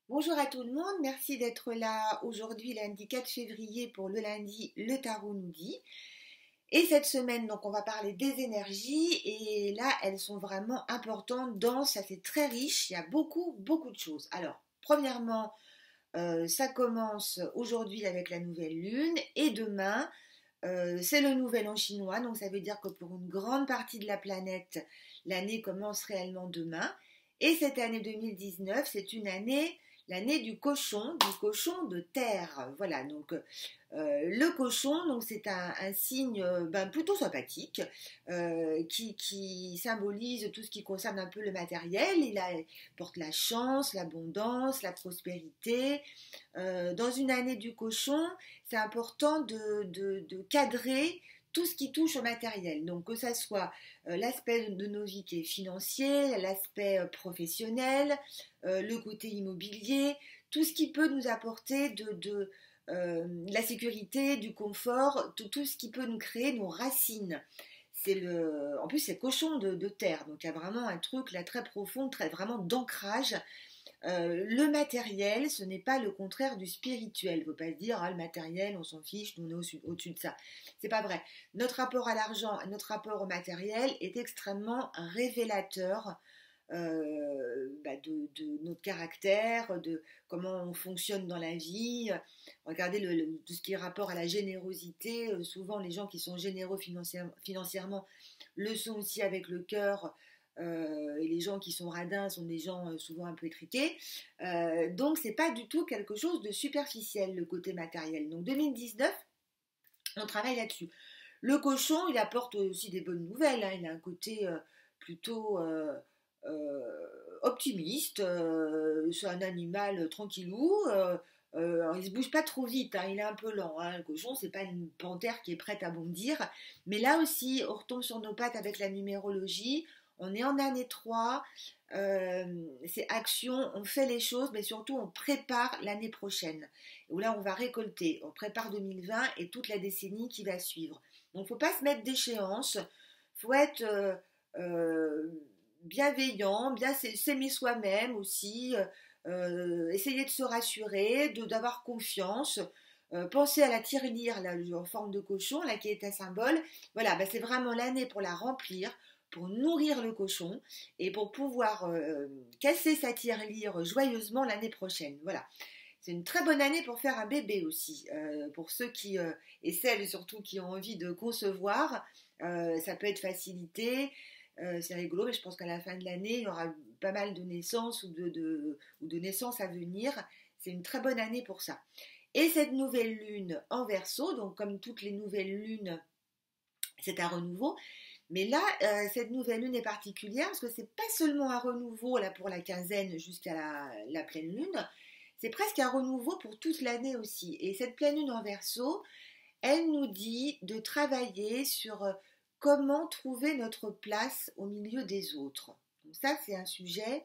Bonjour à tout le monde, merci d'être là aujourd'hui lundi 4 février pour le lundi Le Tarot nous dit. Et cette semaine donc on va parler des énergies et là elles sont vraiment importantes, denses, ça c'est très riche, il y a beaucoup de choses. Alors premièrement ça commence aujourd'hui avec la nouvelle lune et demain c'est le nouvel an chinois, donc ça veut dire que pour une grande partie de la planète l'année commence réellement demain. Et cette année 2019, c'est l'année du cochon de terre. Voilà, donc le cochon, donc c'est un signe plutôt sympathique qui symbolise tout ce qui concerne un peu le matériel. Il porte la chance, l'abondance, la prospérité. Dans une année du cochon, c'est important de cadrer tout ce qui touche au matériel. Donc que ça soit l'aspect de nos vies qui est financier, l'aspect professionnel, le côté immobilier, tout ce qui peut nous apporter de la sécurité, du confort, tout ce qui peut nous créer nos racines. En plus c'est cochon de terre, donc il y a vraiment un truc là très profond, très vraiment d'ancrage. Le matériel, ce n'est pas le contraire du spirituel. Il ne faut pas se dire, ah, le matériel, on s'en fiche, nous on est au-dessus de ça. C'est pas vrai. Notre rapport à l'argent, notre rapport au matériel est extrêmement révélateur de notre caractère, de comment on fonctionne dans la vie. Regardez tout ce qui est rapport à la générosité. Souvent, les gens qui sont généreux financièrement le sont aussi avec le cœur. Et les gens qui sont radins sont des gens souvent un peu étriqués. Donc, c'est pas du tout quelque chose de superficiel, le côté matériel. Donc, 2019, on travaille là-dessus. Le cochon, il apporte aussi des bonnes nouvelles. Hein. Il a un côté plutôt optimiste. C'est un animal tranquillou. Alors, il se bouge pas trop vite, hein, il est un peu lent. Hein. Le cochon, c'est pas une panthère qui est prête à bondir. Mais là aussi, on retombe sur nos pattes avec la numérologie. On est en année 3. C'est action, on fait les choses, mais surtout on prépare l'année prochaine. Où là, on va récolter. On prépare 2020 et toute la décennie qui va suivre. Donc, il ne faut pas se mettre d'échéance. Il faut être euh, bienveillant, bien s'aimer soi-même aussi, essayer de se rassurer, d'avoir confiance, penser à la tirelire là, en forme de cochon, là, qui est un symbole. Voilà, c'est vraiment l'année pour la remplir, pour nourrir le cochon et pour pouvoir casser sa tirelire joyeusement l'année prochaine. Voilà. C'est une très bonne année pour faire un bébé aussi, pour ceux et celles surtout qui ont envie de concevoir, ça peut être facilité, c'est rigolo, mais je pense qu'à la fin de l'année, il y aura pas mal de naissances ou de naissances à venir. C'est une très bonne année pour ça. Et cette nouvelle lune en Verseau, donc comme toutes les nouvelles lunes, c'est un renouveau. Mais là, cette nouvelle lune est particulière parce que c'est pas seulement un renouveau là pour la quinzaine jusqu'à la pleine lune, c'est presque un renouveau pour toute l'année aussi. Et cette pleine lune en Verseau, elle nous dit de travailler sur comment trouver notre place au milieu des autres. Donc ça, c'est un sujet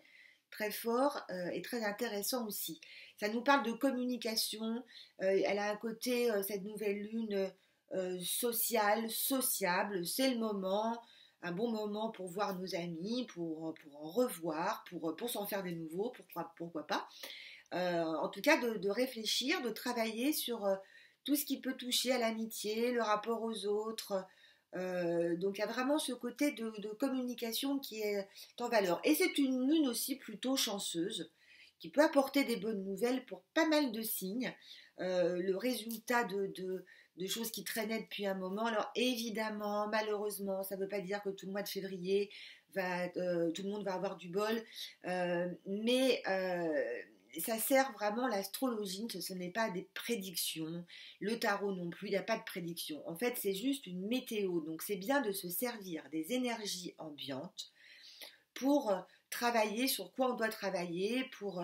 très fort et très intéressant aussi. Ça nous parle de communication. Elle a un côté, cette nouvelle lune, sociable. C'est le moment, un bon moment pour voir nos amis, pour en revoir, pour s'en faire des nouveaux, pourquoi pas. En tout cas, de réfléchir, de travailler sur tout ce qui peut toucher à l'amitié, le rapport aux autres. Donc il y a vraiment ce côté de communication qui est en valeur. Et c'est une lune aussi plutôt chanceuse, qui peut apporter des bonnes nouvelles pour pas mal de signes. Le résultat de choses qui traînaient depuis un moment. Alors évidemment, malheureusement, ça ne veut pas dire que tout le mois de février, tout le monde va avoir du bol. Mais ça sert vraiment l'astrologie, ce n'est pas des prédictions, le tarot non plus, il n'y a pas de prédiction. En fait, c'est juste une météo, donc c'est bien de se servir des énergies ambiantes pour travailler sur quoi on doit travailler, pour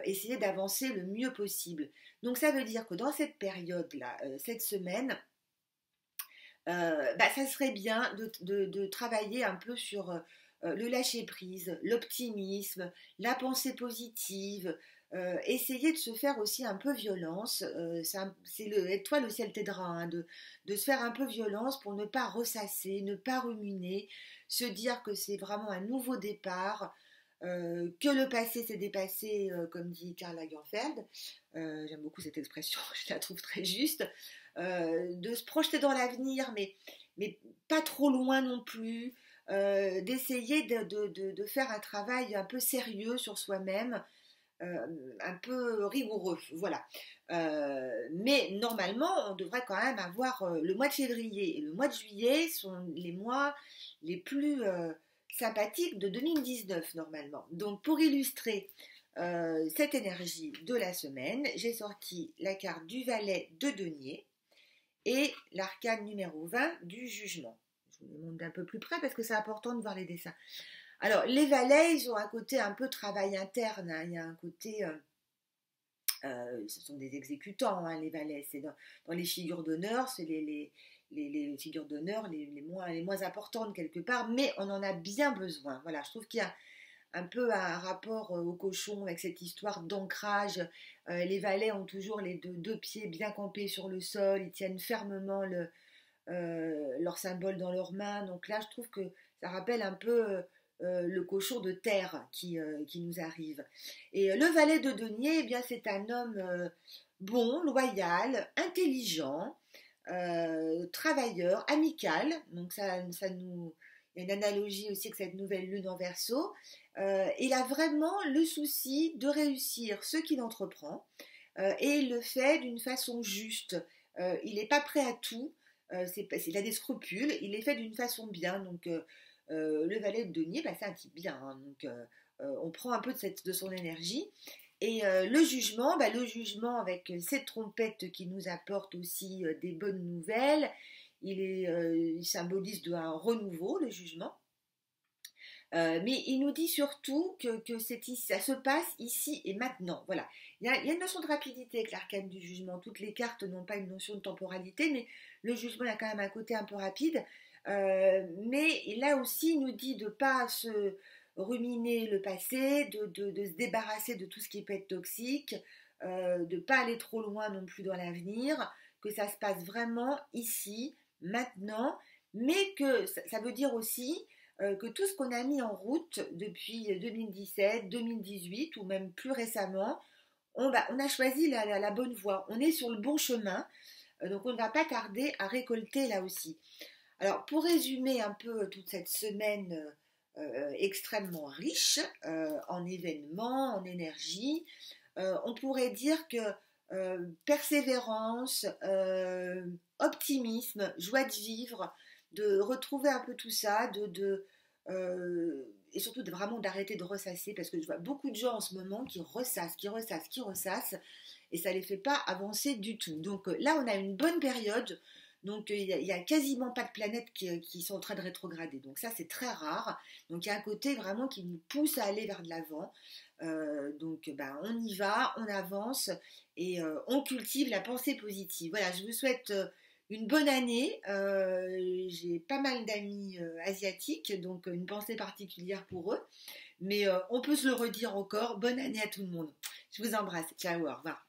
essayer d'avancer le mieux possible. Donc ça veut dire que dans cette période-là, cette semaine, ça serait bien de travailler un peu sur le lâcher-prise, l'optimisme, la pensée positive, essayer de se faire aussi un peu violence, toi le ciel t'aidera, hein, de se faire un peu violence pour ne pas ressasser, ne pas ruminer, se dire que c'est vraiment un nouveau départ, que le passé s'est dépassé, comme dit Karl Lagerfeld. J'aime beaucoup cette expression, je la trouve très juste. De se projeter dans l'avenir, mais pas trop loin non plus. D'essayer de faire un travail un peu sérieux sur soi-même, un peu rigoureux, voilà. Mais normalement, on devrait quand même avoir le mois de février et le mois de juillet sont les mois les plus sympathiques de 2019 normalement. Donc pour illustrer cette énergie de la semaine, j'ai sorti la carte du valet de denier et l'arcane numéro 20 du jugement. Je vous le montre d'un peu plus près parce que c'est important de voir les dessins. Alors, les valets, ils ont un côté un peu travail interne, hein. Il y a un côté... ce sont des exécutants, hein, les valets. C'est dans les figures d'honneur, c'est les figures d'honneur les moins importantes quelque part, mais on en a bien besoin. Voilà, je trouve qu'il y a un peu un rapport au cochon avec cette histoire d'ancrage. Les valets ont toujours les deux pieds bien campés sur le sol, ils tiennent fermement leur symbole dans leurs mains. Donc là, je trouve que ça rappelle un peu le cochon de terre qui nous arrive. Et le valet de denier, eh bien, c'est un homme bon, loyal, intelligent, travailleur, amical. Donc ça nous... Il y a une analogie aussi avec cette nouvelle lune en Verseau. Il a vraiment le souci de réussir ce qu'il entreprend et il le fait d'une façon juste. Il n'est pas prêt à tout. Il a des scrupules, il les fait d'une façon bien. Donc le valet de denier, bah, c'est un type bien, hein. Donc on prend un peu de son énergie. Et le jugement avec cette trompette qui nous apporte aussi des bonnes nouvelles, il symbolise un renouveau, le jugement. Mais il nous dit surtout que ça se passe ici et maintenant. Voilà. Il y a une notion de rapidité avec l'arcane du jugement. Toutes les cartes n'ont pas une notion de temporalité, mais le jugement, il y a quand même un côté un peu rapide. Mais là aussi, il nous dit de ne pas se ruminer le passé, de se débarrasser de tout ce qui peut être toxique, de ne pas aller trop loin non plus dans l'avenir, que ça se passe vraiment ici, maintenant, mais que ça veut dire aussi que tout ce qu'on a mis en route depuis 2017, 2018 ou même plus récemment, on a choisi la bonne voie. On est sur le bon chemin, donc on ne va pas tarder à récolter là aussi. Alors pour résumer un peu toute cette semaine extrêmement riche en événements, en énergie, on pourrait dire que persévérance, optimisme, joie de vivre, de retrouver un peu tout ça, et surtout vraiment d'arrêter de ressasser, parce que je vois beaucoup de gens en ce moment qui ressassent, et ça ne les fait pas avancer du tout. Donc là, on a une bonne période, donc il n'y a quasiment pas de planètes qui sont en train de rétrograder, donc ça c'est très rare. Donc il y a un côté vraiment qui nous pousse à aller vers de l'avant. Donc on y va, on avance et on cultive la pensée positive. Voilà, je vous souhaite une bonne année. J'ai pas mal d'amis asiatiques, donc une pensée particulière pour eux. Mais on peut se le redire encore. Bonne année à tout le monde. Je vous embrasse. Ciao, au revoir.